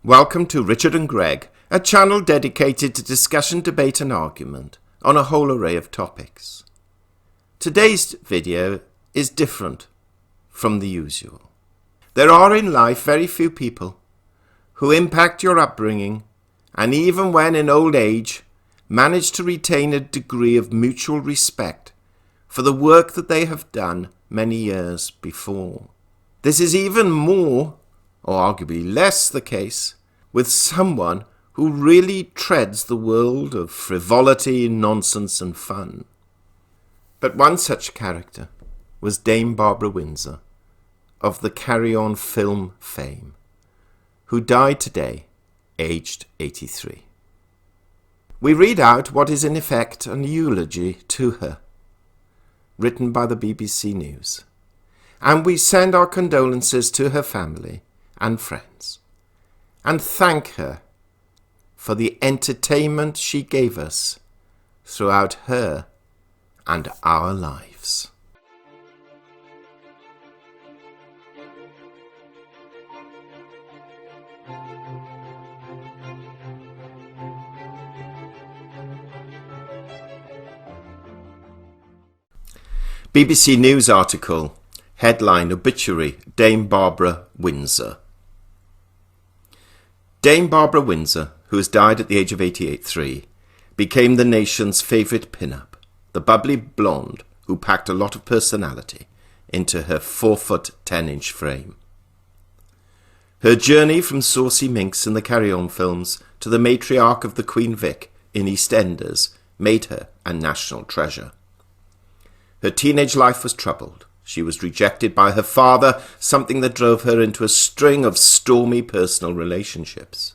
Welcome to Richard and Greg, a channel dedicated to discussion, debate and argument on a whole array of topics. Today's video is different from the usual. There are in life very few people who impact your upbringing and even when in old age manage to retain a degree of mutual respect for the work that they have done many years before. This is even more, or arguably less, the case with someone who really treads the world of frivolity, nonsense and fun. But one such character was Dame Barbara Windsor of the Carry On film fame, who died today, aged 83. We read out what is in effect an eulogy to her, written by the BBC News, and we send our condolences to her family and friends, and thank her for the entertainment she gave us throughout her and our lives. BBC News article, headline obituary, Dame Barbara Windsor. Dame Barbara Windsor, who has died at the age of 83, became the nation's favourite pin-up, the bubbly blonde who packed a lot of personality into her 4-foot 10-inch frame. Her journey from saucy minx in the Carry On films to the matriarch of the Queen Vic in EastEnders made her a national treasure. Her teenage life was troubled. She was rejected by her father, something that drove her into a string of stormy personal relationships.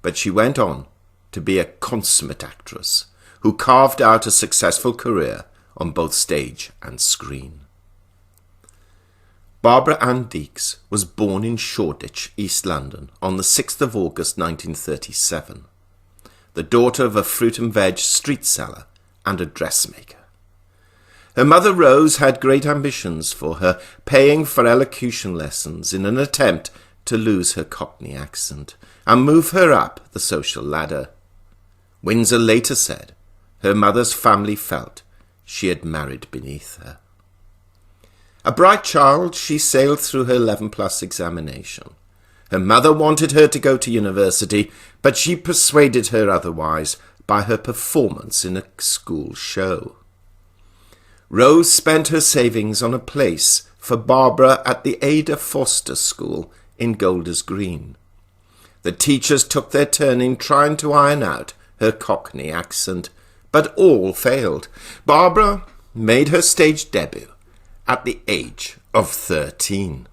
But she went on to be a consummate actress who carved out a successful career on both stage and screen. Barbara Ann Deeks was born in Shoreditch, East London, on the 6th of August 1937, the daughter of a fruit and veg street seller and a dressmaker. Her mother Rose had great ambitions for her, paying for elocution lessons in an attempt to lose her Cockney accent and move her up the social ladder. Windsor later said her mother's family felt she had married beneath her. A bright child, she sailed through her 11+ examination. Her mother wanted her to go to university, but she persuaded her otherwise by her performance in a school show. Rose spent her savings on a place for Barbara at the Ada Foster School in Golders Green. The teachers took their turn in trying to iron out her Cockney accent, but all failed. Barbara made her stage debut at the age of 13.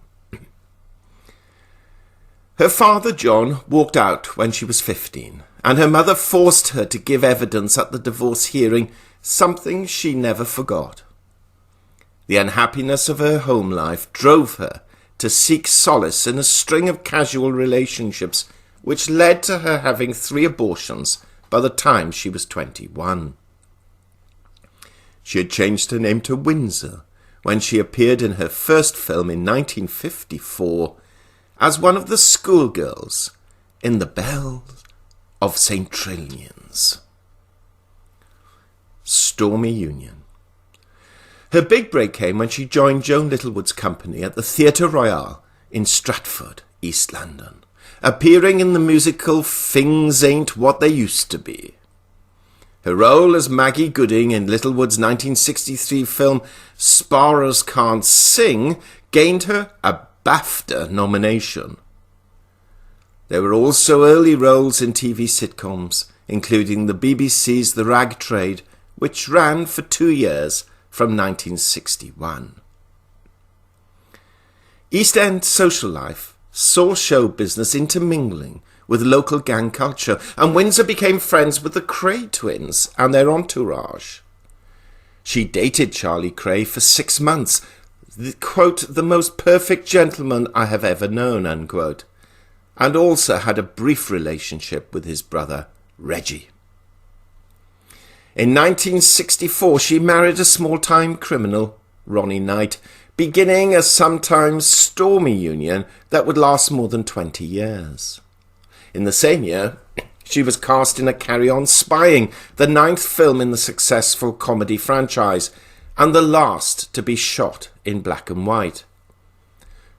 Her father, John, walked out when she was 15, and her mother forced her to give evidence at the divorce hearing, something she never forgot. The unhappiness of her home life drove her to seek solace in a string of casual relationships, which led to her having 3 abortions by the time she was 21. She had changed her name to Windsor when she appeared in her first film in 1954 as one of the schoolgirls in The Bells of St. Trinian's. Stormy union. Her big break came when she joined Joan Littlewood's company at the Theatre Royal in Stratford, East London, appearing in the musical Things Ain't What They Used to Be. Her role as Maggie Gooding in Littlewood's 1963 film Sparrows Can't Sing gained her a BAFTA nomination. There were also early roles in TV sitcoms, including the BBC's The Rag Trade, which ran for 2 years from 1961. East End social life saw show business intermingling with local gang culture, and Windsor became friends with the Cray twins and their entourage. She dated Charlie Cray for 6 months, quote, the most perfect gentleman I have ever known, unquote, and also had a brief relationship with his brother, Reggie. In 1964, she married a small-time criminal, Ronnie Knight, beginning a sometimes stormy union that would last more than 20 years. In the same year, she was cast in A Carry On Spying, the 9th film in the successful comedy franchise, and the last to be shot in black and white.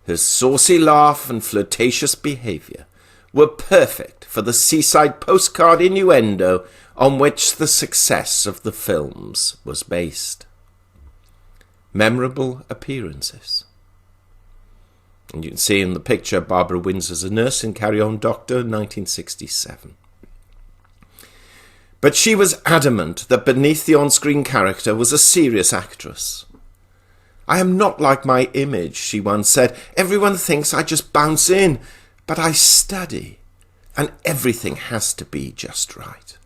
Her saucy laugh and flirtatious behaviour were perfect for the seaside postcard innuendo on which the success of the films was based. Memorable appearances. And you can see in the picture Barbara Windsor as a nurse in Carry On Doctor, 1967. But she was adamant that beneath the on-screen character was a serious actress. "I am not like my image," she once said. "Everyone thinks I just bounce in, but I study, and everything has to be just right."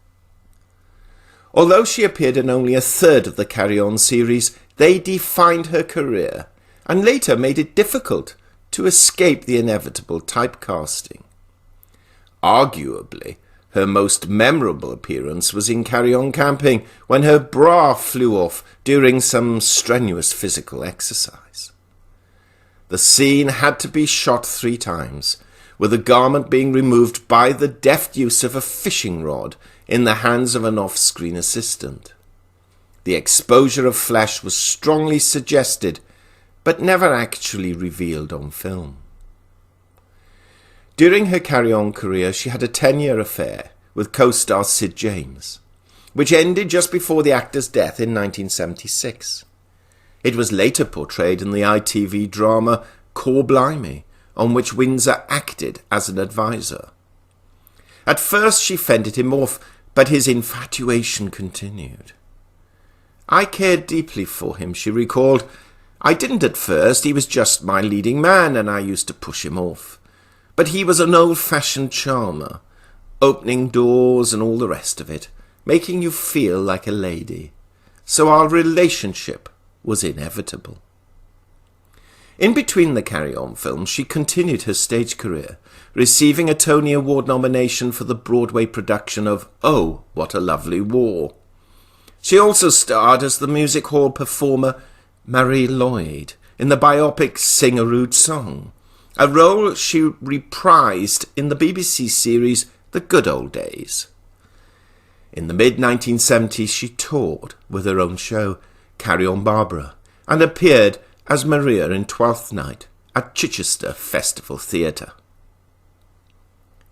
Although she appeared in only a third of the Carry On series, they defined her career and later made it difficult to escape the inevitable typecasting. Arguably, her most memorable appearance was in Carry On Camping, when her bra flew off during some strenuous physical exercise. The scene had to be shot 3 times, with the garment being removed by the deft use of a fishing rod in the hands of an off-screen assistant. The exposure of flesh was strongly suggested, but never actually revealed on film. During her Carry On career, she had a 10-year affair with co-star Sid James, which ended just before the actor's death in 1976. It was later portrayed in the ITV drama Core Blimey, on which Windsor acted as an advisor. At first she fended him off, but his infatuation continued. "I cared deeply for him," she recalled. "I didn't at first, he was just my leading man and I used to push him off. But he was an old-fashioned charmer, opening doors and all the rest of it, making you feel like a lady. So our relationship was inevitable." In between the Carry On films, she continued her stage career, receiving a Tony Award nomination for the Broadway production of Oh, What a Lovely War. She also starred as the music hall performer Marie Lloyd in the biopic Sing a Rude Song, a role she reprised in the BBC series The Good Old Days. In the mid-1970s, she toured with her own show, Carry On Barbara, and appeared as Maria in Twelfth Night at Chichester Festival Theatre.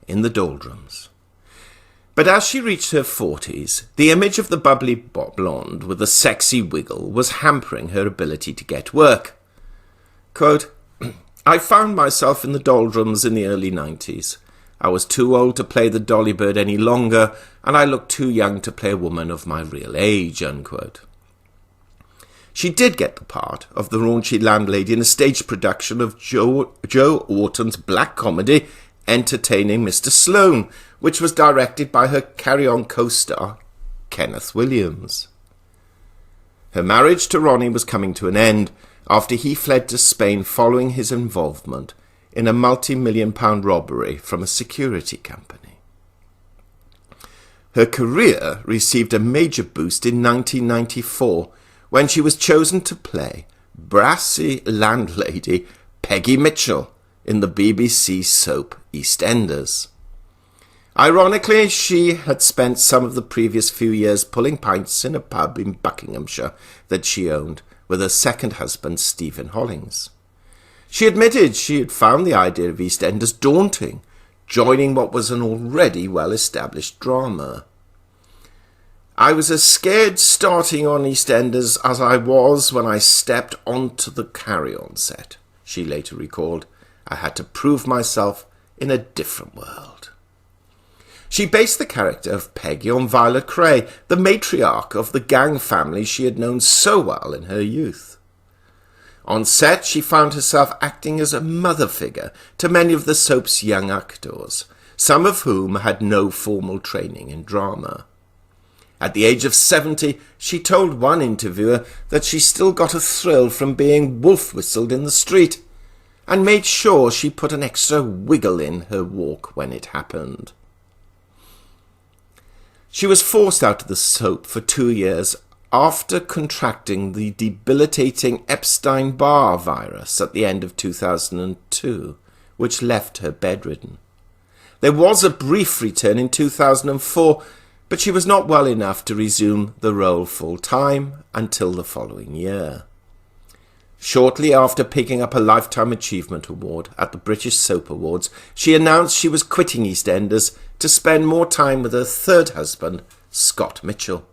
In the doldrums. But as she reached her 40s, the image of the bubbly blonde with a sexy wiggle was hampering her ability to get work. Quote, "I found myself in the doldrums in the early 90s. I was too old to play the dolly bird any longer, and I looked too young to play a woman of my real age," unquote. She did get the part of the raunchy landlady in a stage production of Joe Orton's black comedy Entertaining Mr. Sloane, which was directed by her Carry On co-star Kenneth Williams. Her marriage to Ronnie was coming to an end after he fled to Spain following his involvement in a multi-million-pound robbery from a security company. Her career received a major boost in 1994 when she was chosen to play brassy landlady Peggy Mitchell in the BBC soap EastEnders. Ironically, she had spent some of the previous few years pulling pints in a pub in Buckinghamshire that she owned with her second husband, Stephen Hollings. She admitted she had found the idea of EastEnders daunting, joining what was an already well-established drama. "I was as scared starting on EastEnders as I was when I stepped onto the Carry On set," she later recalled. "I had to prove myself in a different world." She based the character of Peggy on Violet Cray, the matriarch of the gang family she had known so well in her youth. On set, she found herself acting as a mother figure to many of the soap's young actors, some of whom had no formal training in drama. At the age of 70, she told one interviewer that she still got a thrill from being wolf-whistled in the street, and made sure she put an extra wiggle in her walk when it happened. She was forced out of the soap for 2 years after contracting the debilitating Epstein-Barr virus at the end of 2002, which left her bedridden. There was a brief return in 2004, but she was not well enough to resume the role full-time until the following year. Shortly after picking up a Lifetime Achievement Award at the British Soap Awards, she announced she was quitting EastEnders to spend more time with her third husband, Scott Mitchell.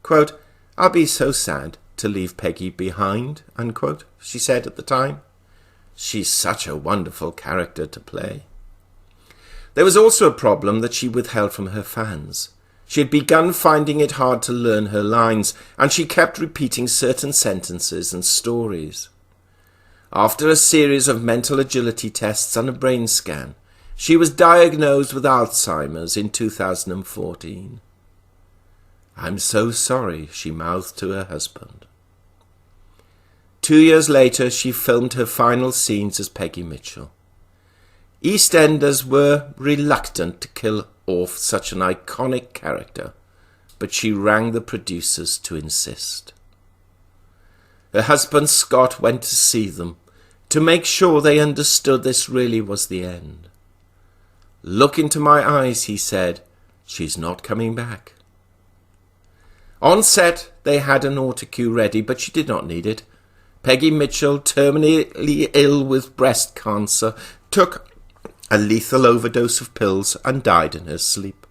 Quote, "I'll be so sad to leave Peggy behind," unquote, she said at the time. "She's such a wonderful character to play." There was also a problem that she withheld from her fans. She had begun finding it hard to learn her lines, and she kept repeating certain sentences and stories. After a series of mental agility tests and a brain scan, she was diagnosed with Alzheimer's in 2014. "I'm so sorry," she mouthed to her husband. 2 years later, she filmed her final scenes as Peggy Mitchell. EastEnders were reluctant to kill off such an iconic character, but she rang the producers to insist. Her husband Scott went to see them to make sure they understood this really was the end. "Look into my eyes," he said. "She's not coming back." On set, they had an autocue ready, but she did not need it. Peggy Mitchell, terminally ill with breast cancer, took a lethal overdose of pills and died in her sleep.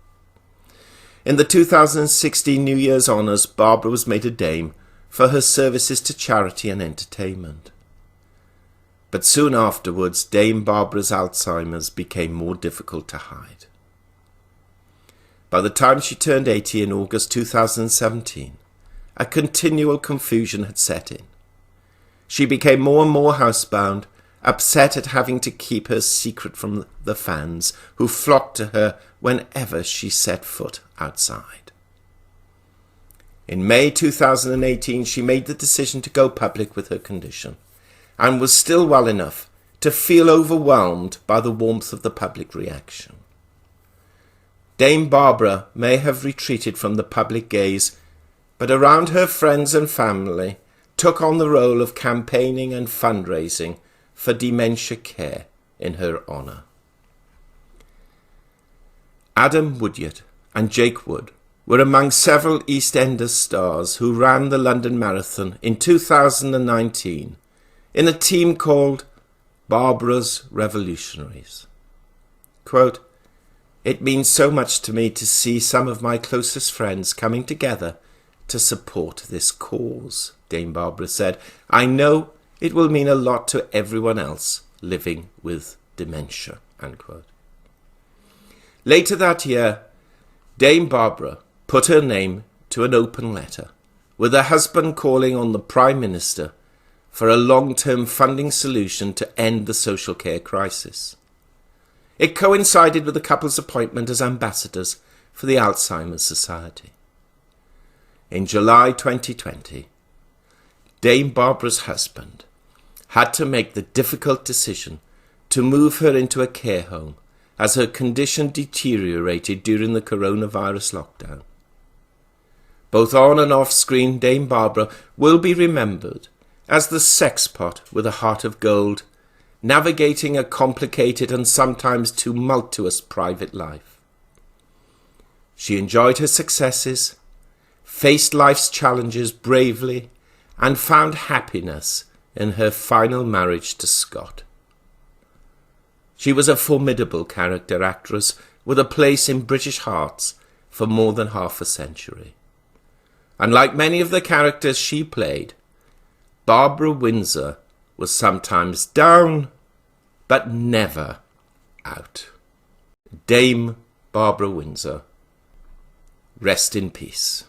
In the 2016 New Year's honours, Barbara was made a dame for her services to charity and entertainment. But soon afterwards, Dame Barbara's Alzheimer's became more difficult to hide. By the time she turned 80 in August 2017, a continual confusion had set in. She became more and more housebound, upset at having to keep her secret from the fans who flocked to her whenever she set foot outside. In May 2018, she made the decision to go public with her condition and was still well enough to feel overwhelmed by the warmth of the public reaction. Dame Barbara may have retreated from the public gaze, but around her friends and family took on the role of campaigning and fundraising for dementia care in her honour. Adam Woodyard and Jake Wood were among several EastEnders stars who ran the London Marathon in 2019 in a team called Barbara's Revolutionaries. Quote, "It means so much to me to see some of my closest friends coming together to support this cause," Dame Barbara said. "I know it will mean a lot to everyone else living with dementia," unquote. Later that year, Dame Barbara put her name to an open letter, with her husband calling on the Prime Minister for a long-term funding solution to end the social care crisis. It coincided with the couple's appointment as ambassadors for the Alzheimer's Society. In July 2020, Dame Barbara's husband had to make the difficult decision to move her into a care home as her condition deteriorated during the coronavirus lockdown. Both on and off screen, Dame Barbara will be remembered as the sexpot with a heart of gold, navigating a complicated and sometimes tumultuous private life. She enjoyed her successes, faced life's challenges bravely, and found happiness in her final marriage to Scott. She was a formidable character actress with a place in British hearts for more than half a century. And like many of the characters she played, Barbara Windsor was sometimes down, but never out. Dame Barbara Windsor, rest in peace.